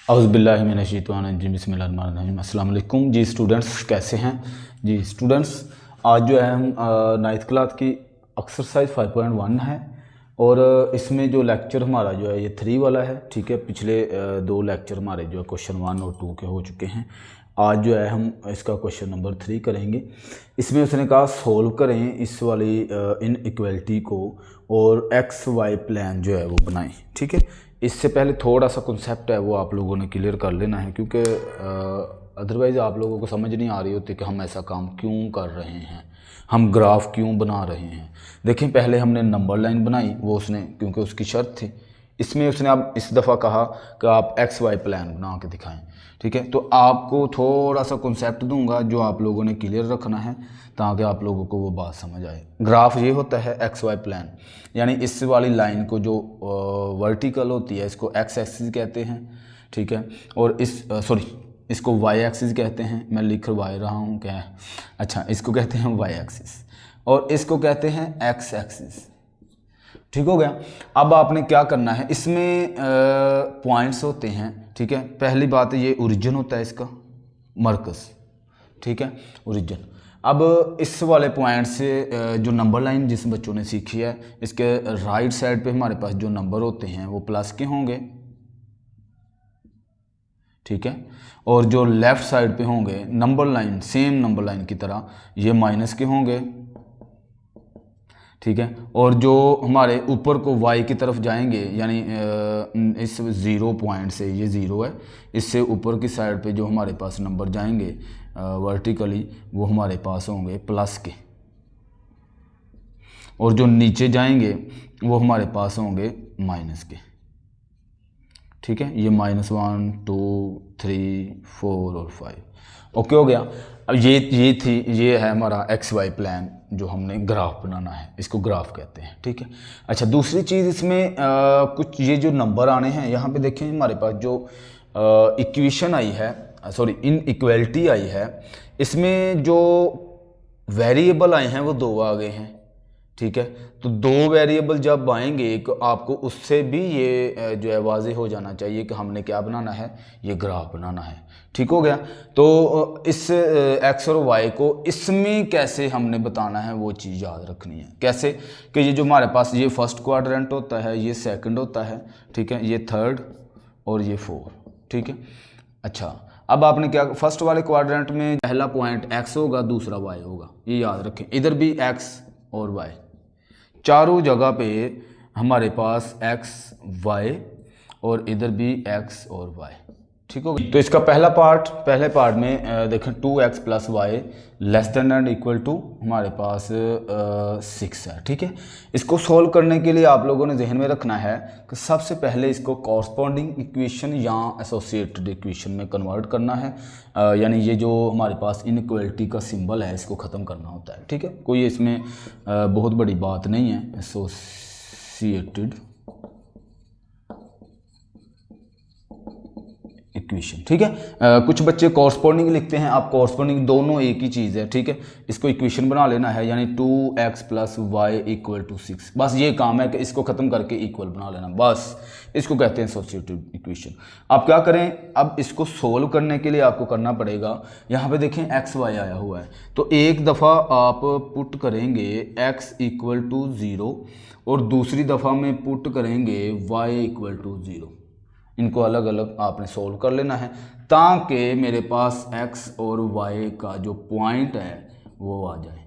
औज़ुबिल्लाहिमिनश्शैतानिर्रजीम बिस्मिल्लाहिर्रहमानिर्रहीम। अस्सलाम वालेकुम जी स्टूडेंट्स, कैसे हैं जी स्टूडेंट्स। आज जो है हम नाइन्थ क्लास की एक्सरसाइज 5.1 है और इसमें जो लेक्चर हमारा जो है ये 3 वाला है। ठीक है, पिछले 2 लेक्चर हमारे जो है क्वेश्चन 1 और 2 के हो चुके हैं। आज जो है हम इसका क्वेश्चन नंबर 3 करेंगे। इसमें उसने कहा सोल्व करें इस वाली इनइक्वालिटी को और एक्स वाई प्लान जो है वो बनाएं। ठीक है, इससे पहले थोड़ा सा कॉन्सेप्ट है वो आप लोगों ने क्लियर कर लेना है, क्योंकि अदरवाइज़ आप लोगों को समझ नहीं आ रही होती कि हम ऐसा काम क्यों कर रहे हैं, हम ग्राफ क्यों बना रहे हैं। देखें, पहले हमने नंबर लाइन बनाई, वो उसने क्योंकि उसकी शर्त थी। इसमें उसने अब इस दफ़ा कहा कि आप एक्स वाई प्लान बना के दिखाएं। ठीक है, तो आपको थोड़ा सा कॉन्सेप्ट दूंगा जो आप लोगों ने क्लियर रखना है ताकि आप लोगों को वो बात समझ आए। ग्राफ ये होता है एक्स वाई प्लान, यानी इस वाली लाइन को जो वर्टिकल होती है इसको एक्स एक्सिस कहते हैं। ठीक है, और इसको वाई एक्सिस कहते हैं। मैं लिख वाई रहा हूँ क्या, अच्छा, इसको कहते हैं वाई एक्सिस और इसको कहते हैं एक्स एक्सिस। ठीक हो गया। अब आपने क्या करना है, इसमें पॉइंट्स होते हैं। ठीक है, पहली बात ये ओरिजिन होता है इसका, मरकज़। ठीक है, ओरिजिन। अब इस वाले पॉइंट से जो नंबर लाइन जिस बच्चों ने सीखी है, इसके राइट साइड पे हमारे पास जो नंबर होते हैं वो प्लस के होंगे। ठीक है, और जो लेफ़्ट साइड पे होंगे number line, same number line की तरह, ये माइनस के होंगे। ठीक है, और जो हमारे ऊपर को y की तरफ जाएंगे, यानी इस 0 पॉइंट से, ये 0 है, इससे ऊपर की साइड पे जो हमारे पास नंबर जाएंगे वर्टिकली, वो हमारे पास होंगे प्लस के, और जो नीचे जाएंगे वो हमारे पास होंगे माइनस के। ठीक है, ये -1 2 3 4 और 5। ओके हो गया। अब ये है हमारा एक्स वाई प्लान जो हमने ग्राफ बनाना है, इसको ग्राफ कहते हैं। ठीक है, अच्छा, दूसरी चीज़ इसमें कुछ ये जो नंबर आने हैं, यहाँ पे देखें हमारे पास जो इक्वेशन आई है, सॉरी इनइक्वालिटी आई है, इसमें जो वेरिएबल आए हैं वो 2 आ गए हैं। ठीक है, तो 2 वेरिएबल जब आएंगे तो आपको उससे भी ये जो है वाज़ेह हो जाना चाहिए कि हमने क्या बनाना है, ये ग्राफ बनाना है। ठीक हो गया। तो इस एक्स और वाई को इसमें कैसे हमने बताना है वो चीज़ याद रखनी है। कैसे कि ये जो हमारे पास ये फर्स्ट क्वाड्रेंट होता है, ये सेकंड होता है। ठीक है, ये थर्ड और ये 4। ठीक है, अच्छा, अब आपने क्या, फर्स्ट वाले क्वाड्रेंट में पहला पॉइंट एक्स होगा, दूसरा वाई होगा, ये याद रखें। इधर भी एक्स और वाई, चारों जगह पे हमारे पास एक्स वाई, और इधर भी एक्स और वाई। ठीक हो गया। तो इसका पहले पार्ट में देखें 2x + y less than and equal to हमारे पास 6 है। ठीक है, इसको सोल्व करने के लिए आप लोगों ने जहन में रखना है कि सबसे पहले इसको कॉरस्पॉन्डिंग इक्वेशन या एसोसिएटेड इक्वेशन में कन्वर्ट करना है, यानी ये जो हमारे पास इनइक्वालिटी का सिंबल है इसको ख़त्म करना होता है। ठीक है, कोई इसमें बहुत बड़ी बात नहीं है। एसोसिएटेड इक्वेशन, ठीक है। कुछ बच्चे कॉरस्पॉन्डिंग लिखते हैं, आप कॉरस्पॉन्डिंग दोनों एक ही चीज़ है। ठीक है, इसको इक्वेशन बना लेना है, यानी 2x + y = 6। बस ये काम है कि इसको ख़त्म करके इक्वल बना लेना, बस इसको कहते हैं एसोसिएटेड इक्वेशन। आप क्या करें, अब इसको सोल्व करने के लिए आपको करना पड़ेगा, यहाँ पे देखें x y आया हुआ है, तो एक दफ़ा आप पुट करेंगे x = 0 और दूसरी दफ़ा में पुट करेंगे y = 0। इनको अलग अलग आपने सोल्व कर लेना है ताकि मेरे पास x और y का जो पॉइंट है वो आ जाए,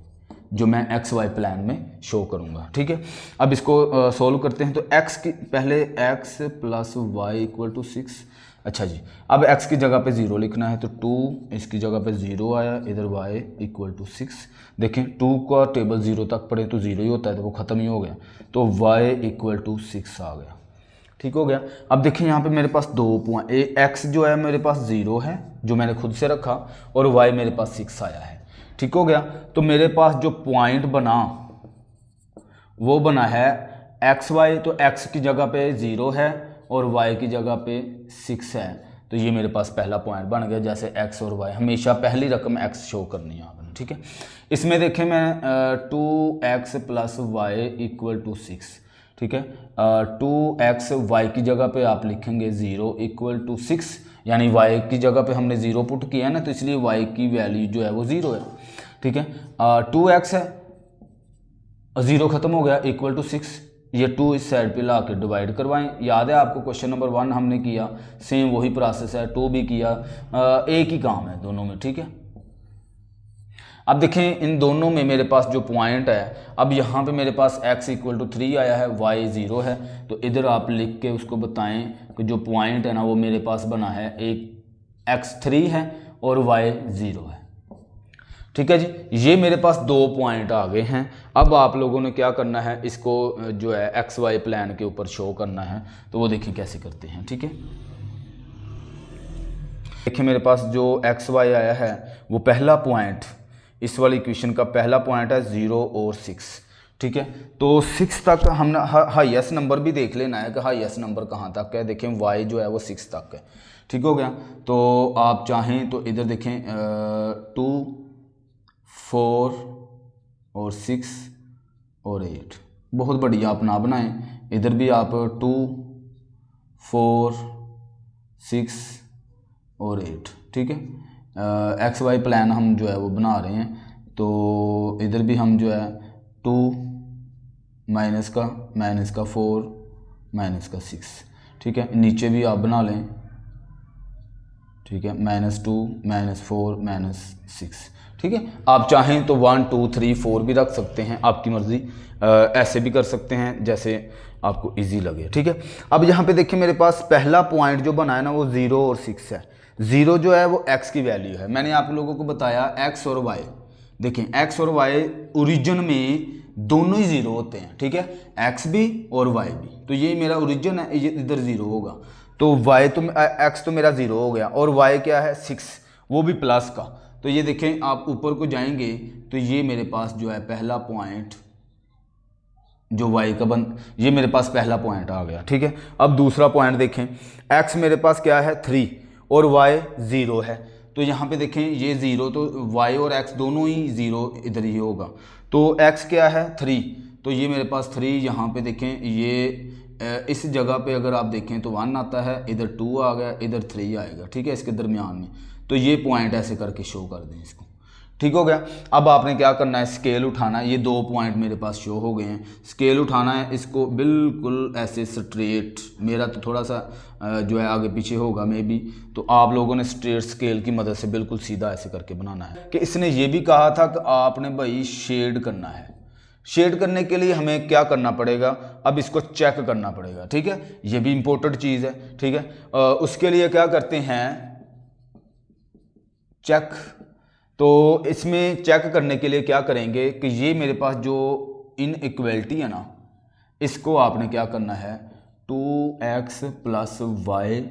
जो मैं एक्स वाई प्लान में शो करूंगा। ठीक है, अब इसको सोल्व करते हैं। तो x की पहले x + y = 6। अच्छा जी, अब x की जगह पे 0 लिखना है, तो 2, इसकी जगह पे 0 आया, इधर y = 6। देखें 2 का टेबल 0 तक पढ़े तो 0 ही होता है, तो वो ख़त्म ही हो गया, तो y = 6 आ गया। ठीक हो गया। अब देखिए यहाँ पे मेरे पास 2 पॉइंट, एक्स जो है मेरे पास 0 है जो मैंने खुद से रखा, और y मेरे पास 6 आया है। ठीक हो गया। तो मेरे पास जो पॉइंट बना वो बना है एक्स वाई, तो x की जगह पे 0 है और y की जगह पे 6 है, तो ये मेरे पास पहला पॉइंट बन गया। जैसे x और y, हमेशा पहली रकम x शो करनी है आपने। ठीक है, इसमें देखें मैं 2x + y = 6, ठीक है। 2x y की जगह पे आप लिखेंगे 0 = 6, यानी y की जगह पे हमने 0 पुट किया है ना, तो इसलिए y की वैल्यू जो है वो 0 है, ठीक है। 2x है, 0 खत्म हो गया, =6, ये 2 इस साइड पे ला के डिवाइड करवाएं। याद है आपको क्वेश्चन नंबर 1 हमने किया, सेम वही प्रोसेस है, 2 भी किया, एक ही काम है दोनों में, ठीक है। अब देखें इन दोनों में मेरे पास जो पॉइंट है, अब यहाँ पे मेरे पास x = 3 आया है, y 0 है, तो इधर आप लिख के उसको बताएं कि जो पॉइंट है ना वो मेरे पास बना है, एक x 3 है और y 0 है, ठीक है जी। ये मेरे पास 2 पॉइंट आ गए हैं। अब आप लोगों ने क्या करना है, इसको जो है एक्स वाई प्लान के ऊपर शो करना है, तो वो देखें कैसे करते हैं, ठीक है। देखिए मेरे पास जो एक्स वाई आया है वो पहला पॉइंट, इस वाली इक्वेशन का पहला पॉइंट है 0 और 6, ठीक है। तो 6 तक हमने हाईएस्ट नंबर भी देख लेना है कि हाईएस्ट नंबर कहाँ तक है। देखें y जो है वो 6 तक है, ठीक हो गया। तो आप चाहें तो इधर देखें 2, 4 और 6 और 8, बहुत बढ़िया आप ना बनाएं। इधर भी आप 2, 4, 6 और 8, ठीक है। एक्स वाई प्लान हम जो है वो बना रहे हैं, तो इधर भी हम जो है 2 माइनस का -4 -6, ठीक है। नीचे भी आप बना लें, ठीक है, -2 -4 -6, ठीक है। आप चाहें तो 1 2 3 4 भी रख सकते हैं, आपकी मर्ज़ी, ऐसे भी कर सकते हैं जैसे आपको इजी लगे, ठीक है। अब यहाँ पे देखिए मेरे पास पहला पॉइंट जो बना है ना वो 0 और 6 है। 0 जो है वो x की वैल्यू है, मैंने आप लोगों को बताया x और y, देखें x और y ओरिजिन में दोनों ही 0 होते हैं, ठीक है, x भी और y भी। तो ये मेरा ओरिजिन है, ये इधर 0 होगा, तो y तो x तो मेरा 0 हो गया, और y क्या है 6, वो भी प्लस का। तो ये देखें आप ऊपर को जाएंगे तो ये मेरे पास जो है पहला पॉइंट जो y का ये मेरे पास पहला पॉइंट आ गया, ठीक है। अब दूसरा पॉइंट देखें, x मेरे पास क्या है 3 और y 0 है, तो यहाँ पे देखें ये 0, तो y और x दोनों ही 0 इधर ही होगा। तो x क्या है 3, तो ये मेरे पास 3, यहाँ पे देखें ये इस जगह पे अगर आप देखें तो 1 आता है, इधर 2 आ गया, इधर 3 आएगा, ठीक है, इसके दरमियान में। तो ये पॉइंट ऐसे करके शो कर दें इसको, ठीक हो गया। अब आपने क्या करना है, स्केल उठाना है। ये 2 पॉइंट मेरे पास शो हो गए हैं, स्केल उठाना है, इसको बिल्कुल ऐसे स्ट्रेट, मेरा तो थोड़ा सा जो है आगे पीछे होगा मे बी, तो आप लोगों ने स्ट्रेट स्केल की मदद से बिल्कुल सीधा ऐसे करके बनाना है। कि इसने ये भी कहा था कि आपने भाई शेड करना है। शेड करने के लिए हमें क्या करना पड़ेगा, अब इसको चेक करना पड़ेगा, ठीक है, ये भी इंपॉर्टेंट चीज़ है, ठीक है। उसके लिए क्या करते हैं, चेक। तो इसमें चेक करने के लिए क्या करेंगे कि ये मेरे पास जो इनइक्वालिटी है ना, इसको आपने क्या करना है 2x + y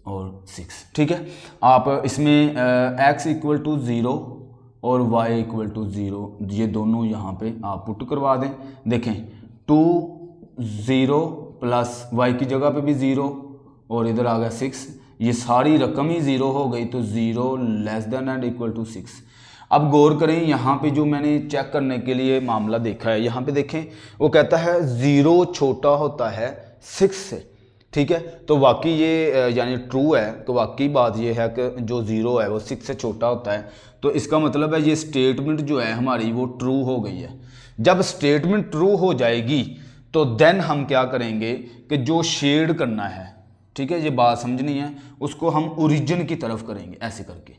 और 6, ठीक है। आप इसमें x = 0 और y = 0, ये दोनों यहाँ पे आप पुट करवा दें। देखें 2 0 प्लस y की जगह पे भी 0 और इधर आ गया 6, ये सारी रकम ही 0 हो गई, तो 0 < 6। अब गौर करें यहाँ पे जो मैंने चेक करने के लिए मामला देखा है, यहाँ पे देखें वो कहता है 0 छोटा होता है 6 से, ठीक है। तो वाकई ये यानी ट्रू है, तो वाकई बात ये है कि जो 0 है वो 6 से छोटा होता है। तो इसका मतलब है ये स्टेटमेंट जो है हमारी वो ट्रू हो गई है। जब स्टेटमेंट ट्रू हो जाएगी तो देन हम क्या करेंगे कि जो शेड करना है, ठीक है, ये बात समझनी है, उसको हम ओरिजिन की तरफ करेंगे ऐसे करके,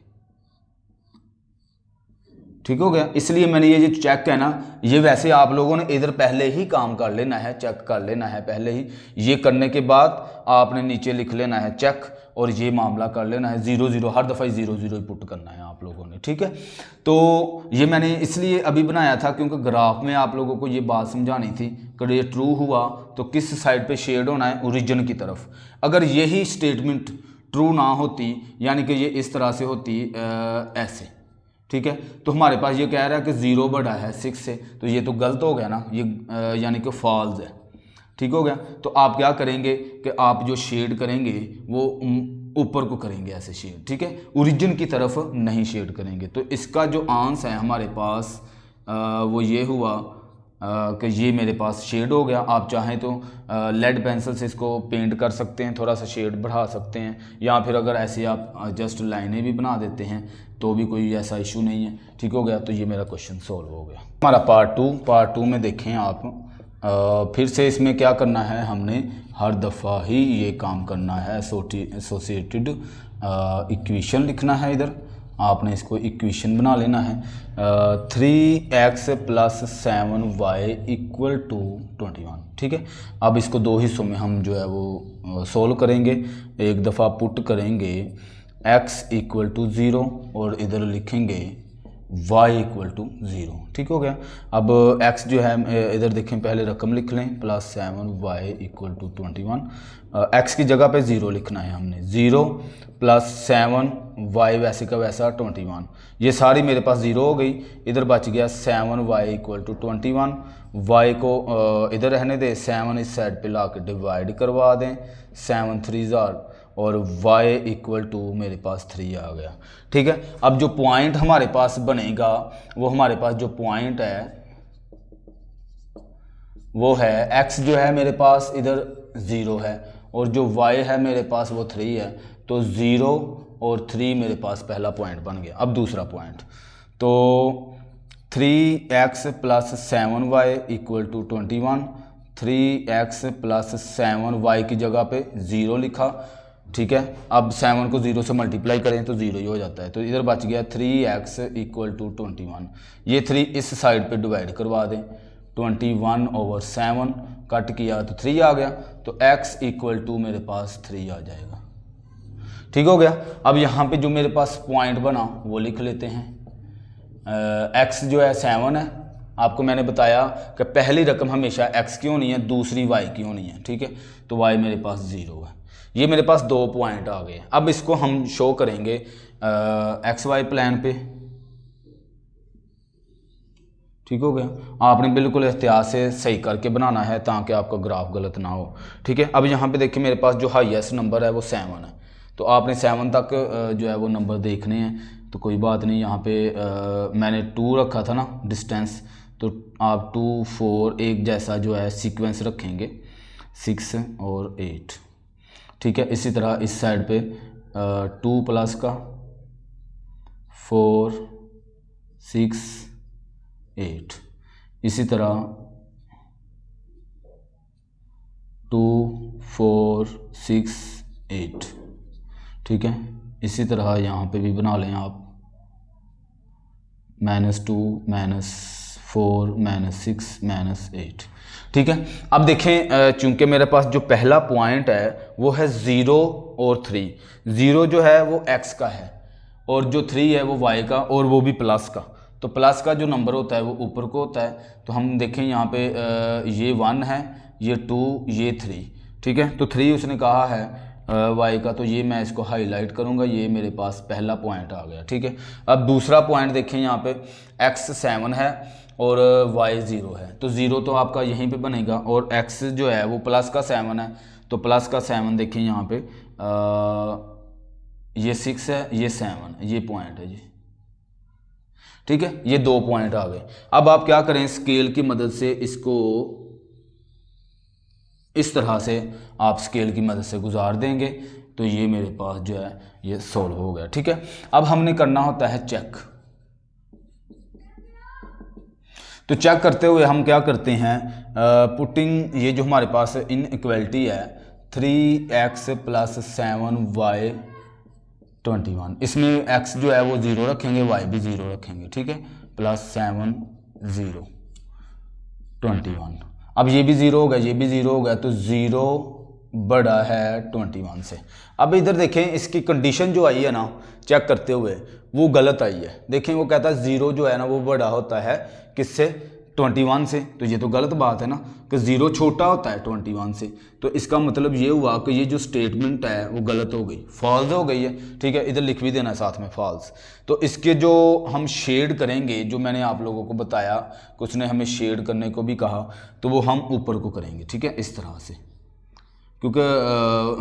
ठीक हो गया। इसलिए मैंने ये जो चेक है ना, ये वैसे आप लोगों ने इधर पहले ही काम कर लेना है, चेक कर लेना है पहले ही। ये करने के बाद आपने नीचे लिख लेना है चेक, और ये मामला कर लेना है 0 0, हर दफ़ा 0 0 ही पुट करना है आप लोगों ने, ठीक है। तो ये मैंने इसलिए अभी बनाया था क्योंकि ग्राफ में आप लोगों को ये बात समझानी थी कि ये ट्रू हुआ तो किस साइड पे शेड होना है, ओरिजिन की तरफ। अगर यही स्टेटमेंट ट्रू ना होती, यानी कि ये इस तरह से होती ऐसे, ठीक है, तो हमारे पास ये कह रहा है कि 0 बड़ा है 6 से, तो ये तो गलत हो गया ना, ये यानी कि फॉल्स है, ठीक हो गया। तो आप क्या करेंगे कि आप जो शेड करेंगे वो ऊपर को करेंगे ऐसे शेड, ठीक है, ओरिजिन की तरफ नहीं शेड करेंगे। तो इसका जो आंसर है हमारे पास वो ये हुआ कि ये मेरे पास शेड हो गया। आप चाहें तो लेड पेंसिल से इसको पेंट कर सकते हैं, थोड़ा सा शेड बढ़ा सकते हैं, या फिर अगर ऐसे आप जस्ट लाइनें भी बना देते हैं तो भी कोई ऐसा इशू नहीं है। ठीक हो गया, तो ये मेरा क्वेश्चन सॉल्व हो गया। हमारा पार्ट टू में देखें आप, फिर से इसमें क्या करना है, हमने हर दफ़ा ही ये काम करना है, एसोसिएटेड इक्वेशन लिखना है। इधर आपने इसको इक्वेशन बना लेना है। 3x + 7y = 21। ठीक है, अब इसको दो हिस्सों में हम जो है वो सोल्व करेंगे। एक दफ़ा पुट करेंगे x = 0 और इधर लिखेंगे y = 0। ठीक हो गया। अब x जो है इधर देखें, पहले रकम लिख लें, +7y = 21। x की जगह पे 0 लिखना है हमने। 0 + 7y वैसे का वैसा 21। ये सारी मेरे पास 0 हो गई, इधर बच गया 7y = 21। y को इधर रहने दें, 7 इस साइड पे ला के डिवाइड करवा दें, 7 3 और y = मेरे पास 3 आ गया। ठीक है, अब जो पॉइंट हमारे पास बनेगा, वो हमारे पास जो पॉइंट है वो है x जो है मेरे पास इधर 0 है, और जो y है मेरे पास वो 3 है। तो 0 और 3 मेरे पास पहला पॉइंट बन गया। अब दूसरा पॉइंट, तो 3x + 7y = 21। 3x + 7y की जगह पे 0 लिखा। ठीक है, अब 7 को 0 से मल्टीप्लाई करें तो 0 ही हो जाता है, तो इधर बच गया 3x = 21। ये 3 इस साइड पे डिवाइड करवा दें, 21/7 कट किया तो 3 आ गया, तो x = मेरे पास 3 आ जाएगा। ठीक हो गया। अब यहाँ पे जो मेरे पास पॉइंट बना वो लिख लेते हैं। x जो है 7 है, आपको मैंने बताया कि पहली रकम हमेशा x की होनी है, दूसरी y की होनी है। ठीक है, तो y मेरे पास 0 है। ये मेरे पास 2 पॉइंट आ गए। अब इसको हम शो करेंगे XY प्लान पे। ठीक हो गया, आपने बिल्कुल एहतियात से सही करके बनाना है ताकि आपका ग्राफ गलत ना हो। ठीक है, अब यहाँ पे देखिए मेरे पास जो हाईएस्ट नंबर है वो 7 है, तो आपने 7 तक जो है वो नंबर देखने हैं, तो कोई बात नहीं। यहाँ पे मैंने 2 रखा था ना डिस्टेंस, तो आप 2 4 एक जैसा जो है सीक्वेंस रखेंगे, 6 और 8। ठीक है, इसी तरह इस साइड पे 2 प्लस का 4 6 8, इसी तरह 2 4 6 8। ठीक है, इसी तरह यहाँ पे भी बना लें आप, -2 -4 -6 -8। ठीक है, अब देखें चूंकि मेरे पास जो पहला पॉइंट है वो है 0 और 3। 0 जो है वो x का है और जो 3 है वो y का, और वो भी प्लस का। तो प्लस का जो नंबर होता है वो ऊपर को होता है। तो हम देखें यहाँ पे ये 1 है, ये 2, ये 3। ठीक है, तो 3 उसने कहा है y का, तो ये मैं इसको हाईलाइट करूँगा, ये मेरे पास पहला पॉइंट आ गया। ठीक है, अब दूसरा पॉइंट देखें, यहाँ पे x 7 है और y 0 है, तो 0 तो आपका यहीं पे बनेगा, और x जो है वो प्लस का 7 है, तो प्लस का 7 देखें यहाँ पे ये 6 है, ये 7, ये पॉइंट है जी। ठीक है, ये 2 पॉइंट आ गए। अब आप क्या करें, स्केल की मदद से इसको इस तरह से आप स्केल की मदद से गुजार देंगे, तो ये मेरे पास जो है ये सोल्व हो गया। ठीक है, अब हमने करना होता है चेक। तो चेक करते हुए हम क्या करते हैं, पुटिंग ये जो हमारे पास इनइक्वालिटी है 3x + 7y 21, इसमें x जो है वो 0 रखेंगे, y भी 0 रखेंगे। ठीक है, +7 0 21। अब ये भी 0 हो गया, ये भी 0 हो गया, तो 0 बड़ा है 21 से। अब इधर देखें, इसकी कंडीशन जो आई है ना चेक करते हुए वो गलत आई है। देखें, वो कहता है 0 जो है ना वो बड़ा होता है किससे, 21 से। तो ये तो गलत बात है ना कि 0 छोटा होता है 21 से। तो इसका मतलब ये हुआ कि ये जो स्टेटमेंट है वो गलत हो गई, फॉल्स हो गई है। ठीक है, इधर लिख भी देना साथ में फॉल्स। तो इसके जो हम शेड करेंगे, जो मैंने आप लोगों को बताया, कुछ ने हमें शेड करने को भी कहा, तो वो हम ऊपर को करेंगे। ठीक है, इस तरह से। क्योंकि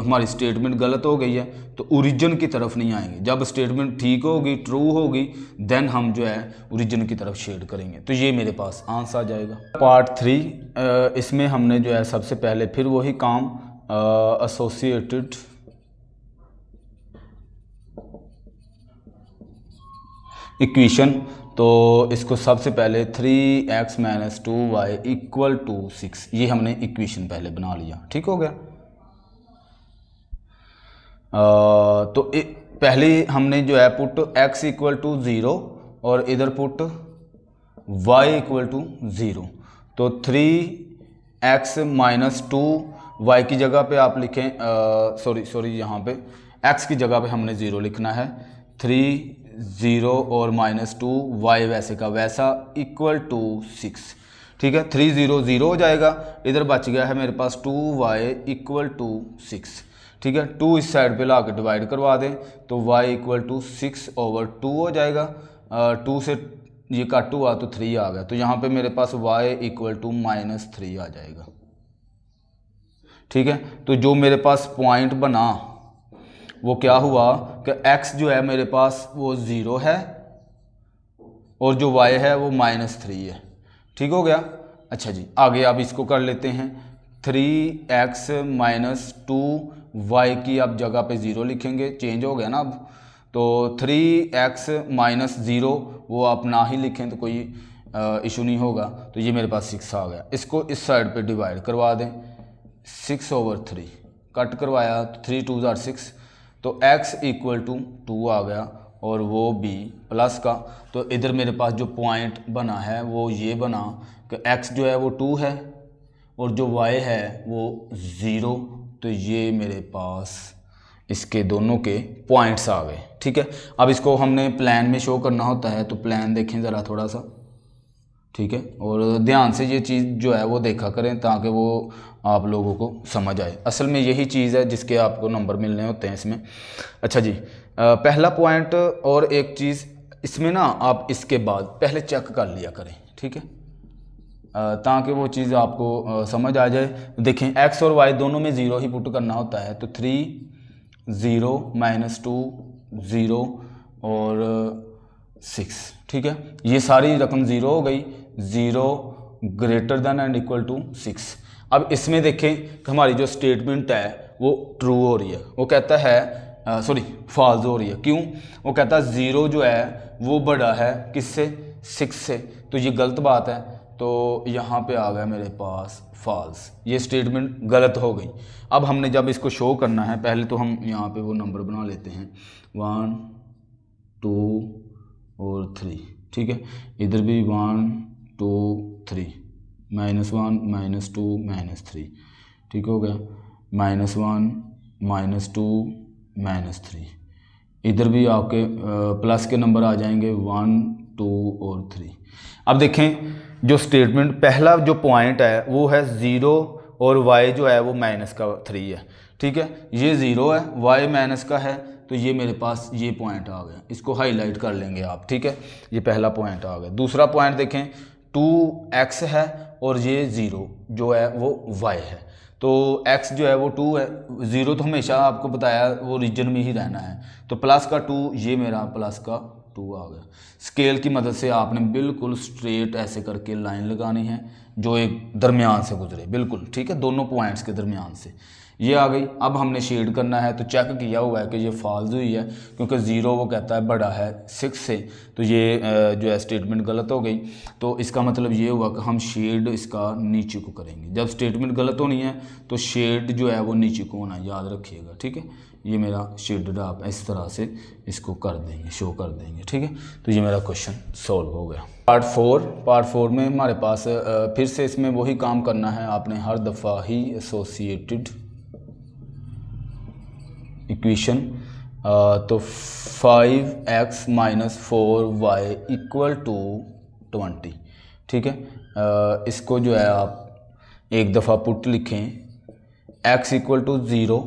हमारी स्टेटमेंट गलत हो गई है, तो ओरिजिन की तरफ नहीं आएंगे। जब स्टेटमेंट ठीक होगी, ट्रू होगी, देन हम जो है ओरिजिन की तरफ शेड करेंगे। तो ये मेरे पास आंसर आ जाएगा। पार्ट 3, इसमें हमने जो है सबसे पहले फिर वही काम एसोसिएटेड इक्वेशन, तो इसको सबसे पहले 3x - 2y = 6, ये हमने इक्वेशन पहले बना लिया। ठीक हो गया। तो पहले हमने जो है पुट x = 0 और इधर पुट y = 0। तो 3x - 2y की जगह पे आप लिखें, सॉरी यहाँ पे x की जगह पे हमने 0 लिखना है। 3 0 और -2 y वैसे का वैसा = 6। ठीक है, 3 0 0 हो जाएगा, इधर बच गया है मेरे पास 2y = 6। ठीक है, 2 इस साइड पे ला के डिवाइड करवा दें तो y = 6/2 हो जाएगा। 2 से ये कट हुआ तो 3 आ गया, तो यहाँ पे मेरे पास y = -3 आ जाएगा। ठीक है, तो जो मेरे पास पॉइंट बना वो क्या हुआ कि x जो है मेरे पास वो 0 है और जो y है वो -3 है। ठीक हो गया। अच्छा जी, आगे आप इसको कर लेते हैं। 3x - 2y की आप जगह पे 0 लिखेंगे, चेंज हो गया ना अब। तो 3x - 0 वो आप ना ही लिखें तो कोई इशू नहीं होगा। तो ये मेरे पास 6 आ गया। इसको इस साइड पे डिवाइड करवा दें, 6/3 कट करवाया तो 3 2 = 6, तो x = 2 आ गया और वो भी प्लस का। तो इधर मेरे पास जो पॉइंट बना है वो ये बना कि x जो है वो 2 है और जो y है वो 0। तो ये मेरे पास इसके दोनों के पॉइंट्स आ गए। ठीक है, अब इसको हमने प्लान में शो करना होता है, तो प्लान देखें ज़रा थोड़ा सा। ठीक है, और ध्यान से ये चीज़ जो है वो देखा करें ताकि वो आप लोगों को समझ आए। असल में यही चीज़ है जिसके आपको नंबर मिलने होते हैं इसमें। अच्छा जी, पहला पॉइंट और एक चीज़ इसमें ना, आप इसके बाद पहले चेक कर लिया करें। ठीक है, ताकि वो चीज़ आपको समझ आ जाए। देखें, x और y दोनों में 0 ही पुट करना होता है, तो 3 0 -2 0 और 6। ठीक है, ये सारी रकम 0 हो गई, 0 > 6। अब इसमें देखें कि हमारी जो स्टेटमेंट है वो ट्रू हो रही है। वो कहता है सॉरी फॉल्स हो रही है। क्यों? वो कहता है 0 जो है वो बड़ा है किससे? 6 से। तो ये गलत बात है, तो यहाँ पे आ गया मेरे पास फॉल्स। ये स्टेटमेंट गलत हो गई। अब हमने जब इसको शो करना है, पहले तो हम यहाँ पे वो नंबर बना लेते हैं 1 2 और 3। ठीक है, इधर भी 1 2 3 -1 -2 -3। ठीक हो गया, -1 -2 -3। इधर भी आपके प्लस के नंबर आ जाएंगे 1 2 और 3। अब देखें, जो स्टेटमेंट पहला जो पॉइंट है वो है 0 और y जो है वो -3 है। ठीक है, ये 0 है, y माइनस का है, तो ये मेरे पास ये पॉइंट आ गया। इसको हाईलाइट कर लेंगे आप। ठीक है, ये पहला पॉइंट आ गया। दूसरा पॉइंट देखें, 2x है और ये 0 जो है वो y है। तो x जो है वो 2 है, 0 तो हमेशा आपको बताया वो रीजन में ही रहना है, तो प्लस का 2, ये मेरा प्लस का 2 आ गया। स्केल की मदद से आपने बिल्कुल स्ट्रेट ऐसे करके लाइन लगानी है जो एक दरमियान से गुजरे, बिल्कुल। ठीक है, दोनों पॉइंट्स के दरमियान से ये आ गई। अब हमने शेड करना है, तो चेक किया हुआ है कि ये फॉल्स हुई है, क्योंकि 0 वो कहता है बड़ा है 6 से, तो ये जो है स्टेटमेंट गलत हो गई। तो इसका मतलब ये हुआ कि हम शेड इसका नीचे को करेंगे। जब स्टेटमेंट गलत होनी है तो शेड जो है वो नीचे को होना, याद रखिएगा। ठीक है, ये मेरा शेडेड आप इस तरह से इसको कर देंगे, शो कर देंगे। ठीक है, तो ये मेरा क्वेश्चन सॉल्व हो गया। पार्ट 4 में हमारे पास फिर से इसमें वही काम करना है। आपने हर दफ़ा ही एसोसिएटेड इक्वेशन, तो 5x - 4y = 20। ठीक है, इसको जो है आप एक दफ़ा पुट लिखें, x = 0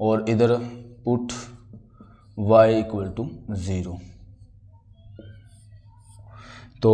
और इधर पुट y = 0। तो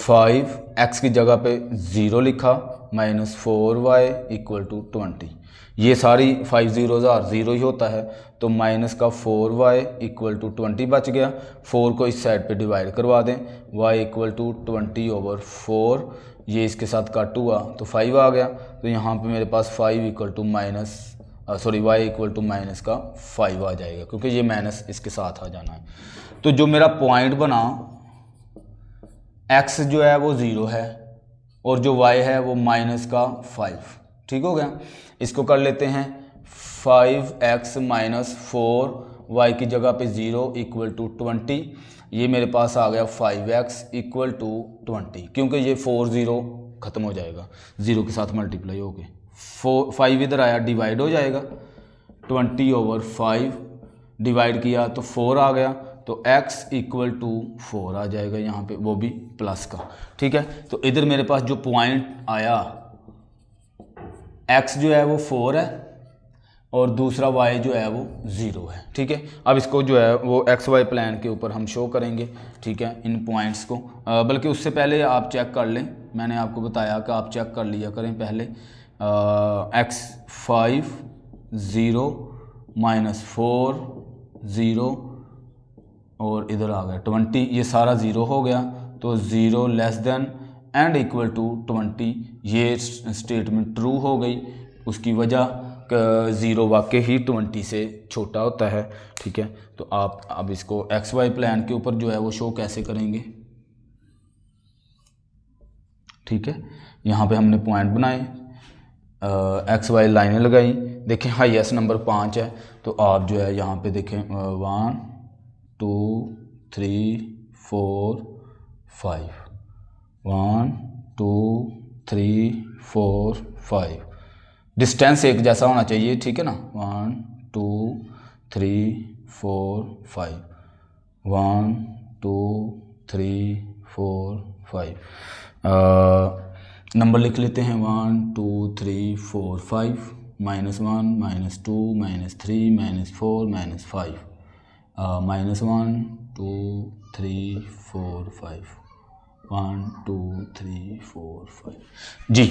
5x की जगह पे 0 लिखा, -4y = 20। ये सारी 5 ज़ीरो ज़ीरो ही होता है, तो माइनस का 4y इक्वल टू 20 बच गया। 4 को इस साइड पे डिवाइड करवा दें, y इक्वल टू 20/4, ये इसके साथ कट हुआ तो 5 आ गया। तो यहाँ पे मेरे पास 5 equal to minus y equal to minus का 5 आ जाएगा, क्योंकि ये माइनस इसके साथ आ जाना है। तो जो मेरा पॉइंट बना x जो है वो 0 है और जो y है वो माइनस का 5। ठीक हो गया। इसको कर लेते हैं 5x माइनस 4y की जगह पे 0 इक्वल टू 20। ये मेरे पास आ गया 5x इक्वल टू 20, क्योंकि ये 4 0 ख़त्म हो जाएगा 0 के साथ मल्टीप्लाई हो गए। 5 इधर आया डिवाइड हो जाएगा, 20/5 डिवाइड किया तो 4 आ गया, तो x इक्वल टू 4 आ जाएगा यहाँ पे, वो भी प्लस का। ठीक है, तो इधर मेरे पास जो पॉइंट आया x जो है वो 4 है और दूसरा y जो है वो 0 है। ठीक है, अब इसको जो है वो XY प्लान के ऊपर हम शो करेंगे। ठीक है, इन पॉइंट्स को, बल्कि उससे पहले आप चेक कर लें, मैंने आपको बताया कि आप चेक कर लिया करें पहले। x 5 0 माइनस 4 0 और इधर आ गया 20, ये सारा 0 हो गया, तो 0 less than and equal to 20, ये स्टेटमेंट ट्रू हो गई। उसकी वजह 0 वाकई ही 20 से छोटा होता है। ठीक है, तो आप अब इसको XY प्लान के ऊपर जो है वो शो कैसे करेंगे। ठीक है, यहाँ पे हमने पॉइंट बनाए, XY लाइनें लगाई। देखें हाईएस्ट नंबर 5 है, तो आप जो है यहाँ पे देखें 1 2 3 4 5, 1 2 3 4 5, डिस्टेंस एक जैसा होना चाहिए। ठीक है ना, 1 2 3 4 5, 1 2 3 4 5, नंबर लिख लेते हैं 1 2 3 4 5, -1 -2 -3 -4 -5, -1 2 3 4 5, 1 2 3 4 5 जी।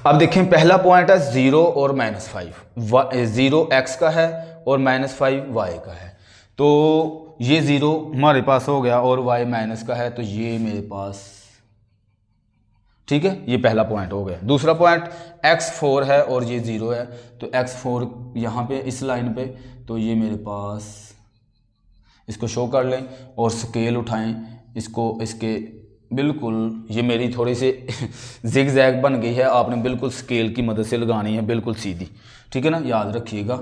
अब देखें पहला पॉइंट है 0 और -5, 0 x का है और -5 y का है, तो ये 0 हमारे पास हो गया और y माइनस का है, तो ये मेरे पास, ठीक है, ये पहला पॉइंट हो गया। दूसरा पॉइंट x4 है और ये 0 है, तो x4 यहाँ पे इस लाइन पे, तो ये मेरे पास, इसको शो कर लें और स्केल उठाएं इसको, इसके बिल्कुल, ये मेरी थोड़ी सी जिग जैग बन गई है, आपने बिल्कुल स्केल की मदद से लगानी है, बिल्कुल सीधी। ठीक है ना, याद रखिएगा।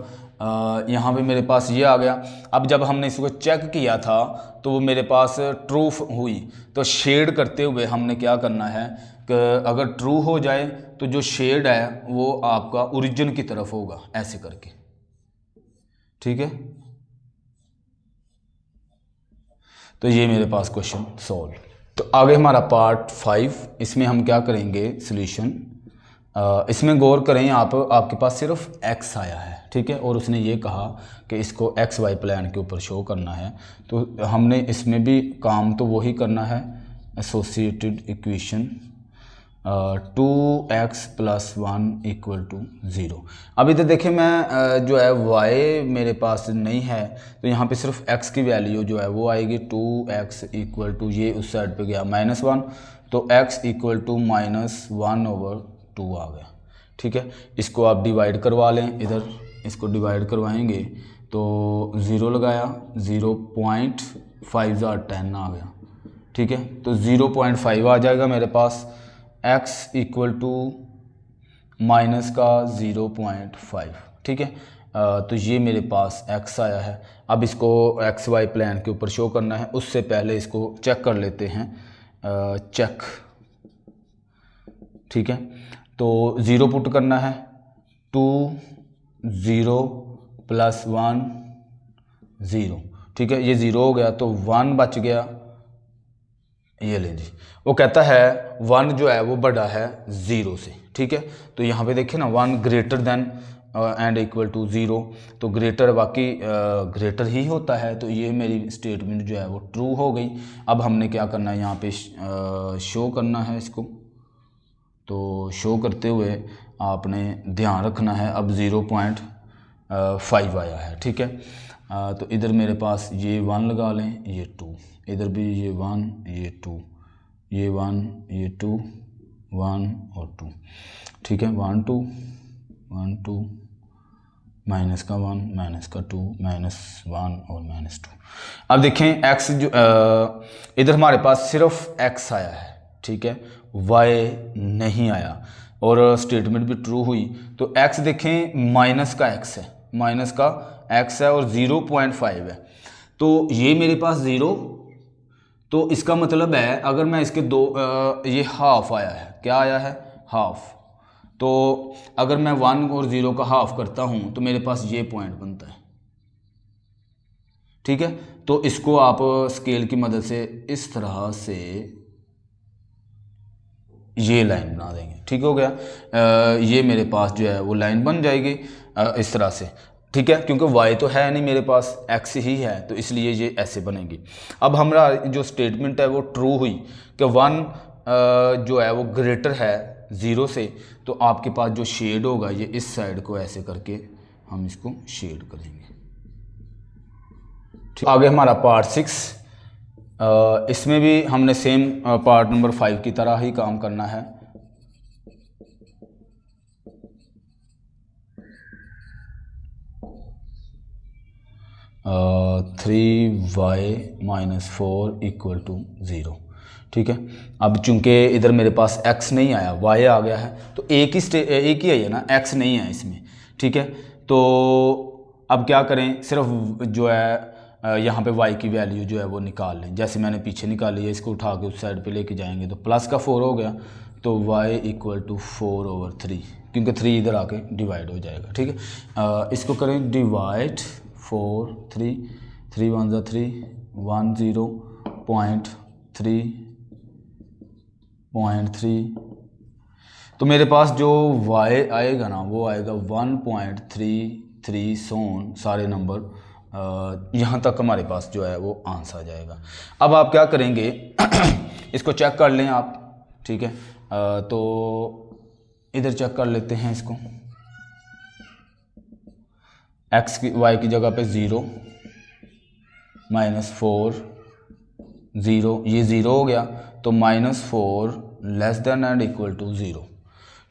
यहाँ पे मेरे पास ये आ गया। अब जब हमने इसको चेक किया था तो वो मेरे पास ट्रू हुई, तो शेड करते हुए हमने क्या करना है कि अगर ट्रू हो जाए तो जो शेड है वो आपका ओरिजिन की तरफ होगा, ऐसे करके। ठीक है, तो ये मेरे पास क्वेश्चन सॉल्व। तो आगे हमारा पार्ट 5, इसमें हम क्या करेंगे, सॉल्यूशन। इसमें गौर करें, आपके पास सिर्फ x आया है, ठीक है, और उसने ये कहा कि इसको XY प्लान के ऊपर शो करना है, तो हमने इसमें भी काम तो वही करना है, एसोसिएटेड इक्वेशन 2x + 1 = 0। अब इधर देखें, मैं जो है y मेरे पास नहीं है, तो यहाँ पे सिर्फ x की वैल्यू जो है वो आएगी 2x = ये उस साइड पे गया -1, तो x = -1/2 आ गया। ठीक है, इसको आप डिवाइड करवा लें, इधर इसको डिवाइड करवाएंगे तो 0 लगाया, 0.5 * 10 आ गया। ठीक है, तो 0.5 आ जाएगा मेरे पास, x = -0.5। ठीक है, तो ये मेरे पास x आया है। अब इसको XY प्लान के ऊपर शो करना है, उससे पहले इसको चेक कर लेते हैं, चेक। ठीक है, तो 0 पुट करना है, 2 0 + 1 0। ठीक है, ये 0 हो गया, तो 1 बच गया, ये ले जी। वो कहता है 1 जो है वो बड़ा है 0 से। ठीक है, तो यहाँ पे देखिए ना, 1 greater than and equal to 0, तो ग्रेटर वाकई ग्रेटर ही होता है, तो ये मेरी स्टेटमेंट जो है वो ट्रू हो गई। अब हमने क्या करना है, यहाँ पे शो करना है इसको, तो शो करते हुए आपने ध्यान रखना है। अब 0.5 आया है, ठीक है। तो इधर मेरे पास ये 1 लगा लें, ये 2, इधर भी ये 1, ये 2, ये 1, ये 2, 1 और 2, ठीक है। 1 2 1 2 माइनस का 1 माइनस का 2 -1 और -2। अब देखें x जो इधर हमारे पास सिर्फ x आया है, ठीक है, y नहीं आया और स्टेटमेंट भी ट्रू हुई। तो x देखें माइनस का x है, माइनस का x है और 0.5 है। तो ये मेरे पास 0, तो इसका मतलब है अगर मैं इसके ये हाफ आया है, क्या आया है, हाफ। तो अगर मैं 1 और 0 का हाफ करता हूं तो मेरे पास ये पॉइंट बनता है, ठीक है। तो इसको आप स्केल की मदद से इस तरह से ये लाइन बना देंगे, ठीक हो गया। ये मेरे पास जो है वो लाइन बन जाएगी इस तरह से, ठीक है, क्योंकि y तो है नहीं मेरे पास, x ही है, तो इसलिए ये ऐसे बनेगी। अब हमारा जो स्टेटमेंट है वो ट्रू हुई कि 1 जो है वो ग्रेटर है 0 से, तो आपके पास जो शेड होगा ये इस साइड को ऐसे करके हम इसको शेड करेंगे। ठीक, आगे हमारा पार्ट 6, इसमें भी हमने सेम पार्ट नंबर 5 की तरह ही काम करना है। Three y minus 4 equal to 0, ठीक है। अब चूंकि इधर मेरे पास x नहीं आया, y आ गया है, तो एक ही है ना, x नहीं है इसमें, ठीक है। तो अब क्या करें, सिर्फ जो है यहाँ पे y की वैल्यू जो है वो निकाल लें, जैसे मैंने पीछे निकाली है, इसको उठा के उस साइड पे लेके जाएंगे तो प्लस का 4 हो गया, तो y इक्वल टू 4/3, क्योंकि 3 इधर आके डिवाइड हो जाएगा, ठीक है। इसको करें डिवाइड 4 3 3 1 3 1 0.3 तो मेरे पास जो y आएगा ना वो आएगा 1.33 सोन सारे नंबर यहाँ तक हमारे पास जो है वो आंसर आ जाएगा। अब आप क्या करेंगे इसको चेक कर लें आप, ठीक है। तो इधर चेक कर लेते हैं इसको, x की y की जगह पे 0 -4 0, ये 0 हो गया, तो -4 less than and equal to 0,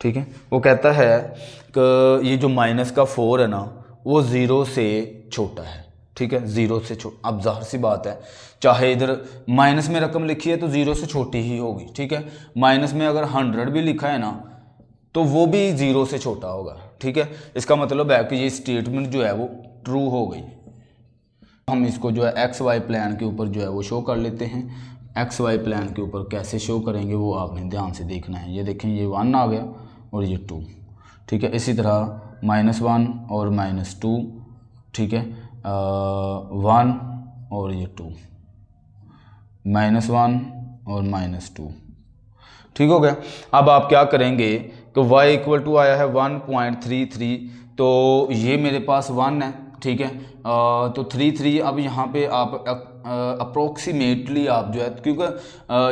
ठीक है। वो कहता है कि ये जो माइनस का 4 है ना वो 0 से छोटा है, ठीक है, 0 से छोटा। अब जाहिर सी बात है, चाहे इधर माइनस में रकम लिखी है तो 0 से छोटी ही होगी, ठीक है। माइनस में अगर 100 भी लिखा है ना तो वो भी 0 से छोटा होगा, ठीक है। इसका मतलब है कि ये स्टेटमेंट जो है वो ट्रू हो गई। हम इसको जो है एक्स वाई प्लान के ऊपर जो है वो शो कर लेते हैं। एक्स वाई प्लान के ऊपर कैसे शो करेंगे वो आपने ध्यान से देखना है। ये देखें, ये 1 आ गया और ये 2, ठीक है। इसी तरह -1 और -2, ठीक है, 1 और ये 2, -1 और -2, ठीक हो गया। अब आप क्या करेंगे कि y इक्वल टू आया है 1.33, तो ये मेरे पास 1 है, ठीक है। तो 33 अब यहाँ पे आप अप्रोक्सीमेटली आप जो है, क्योंकि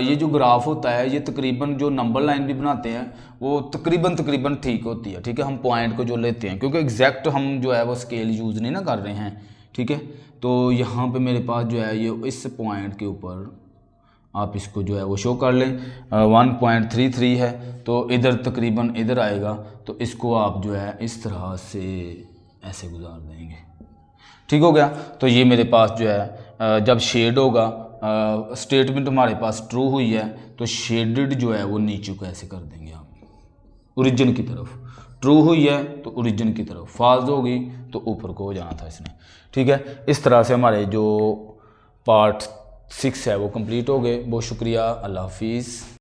ये जो ग्राफ होता है ये तकरीबन जो नंबर लाइन भी बनाते हैं वो तकरीबन ठीक होती है, ठीक है। हम पॉइंट को जो लेते हैं, क्योंकि एग्जैक्ट हम जो है वो स्केल यूज़ नहीं ना कर रहे हैं, ठीक है। तो यहाँ पे मेरे पास जो है ये इस पॉइंट के ऊपर आप इसको जो है वो शो कर लें। 1.33 है तो इधर तकरीबन इधर आएगा, तो इसको आप जो है इस तरह से ऐसे गुजार देंगे, ठीक हो गया। तो ये मेरे पास जो है जब शेड होगा, स्टेटमेंट हमारे पास ट्रू हुई है, तो शेडेड जो है वो नीचे को ऐसे कर देंगे आप ओरिजिन की तरफ। ट्रू हुई है तो ओरिजिन की तरफ, फॉल्स होगी तो ऊपर को हो जाना था इसने, ठीक है। इस तरह से हमारे जो पार्ट 6 है वो कंप्लीट हो गए। बहुत शुक्रिया, अल्लाह हाफिज़।